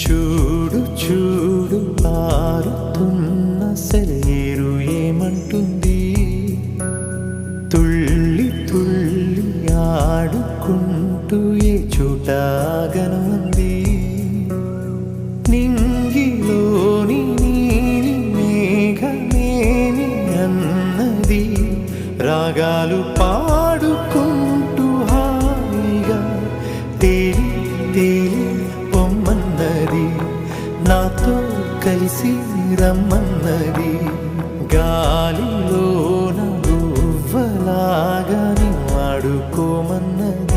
చూడు చూడు పారుతున్న సెలయేరు ఏమంటుంది, తుళ్ళి తుళ్ళి ఆడుకుంటూ ఏ చోటాగనుంది. నింగిలోని నీలి మేఘమేమి అన్నది, రాగాలు పాడుకుంటూ హాయిగా తేలి తేలి పొమ్మన్నది, నాతో కలిసి రమ్మన్నది. గాలిలోన గువ్వలాగా ఆడుకోమన్నది.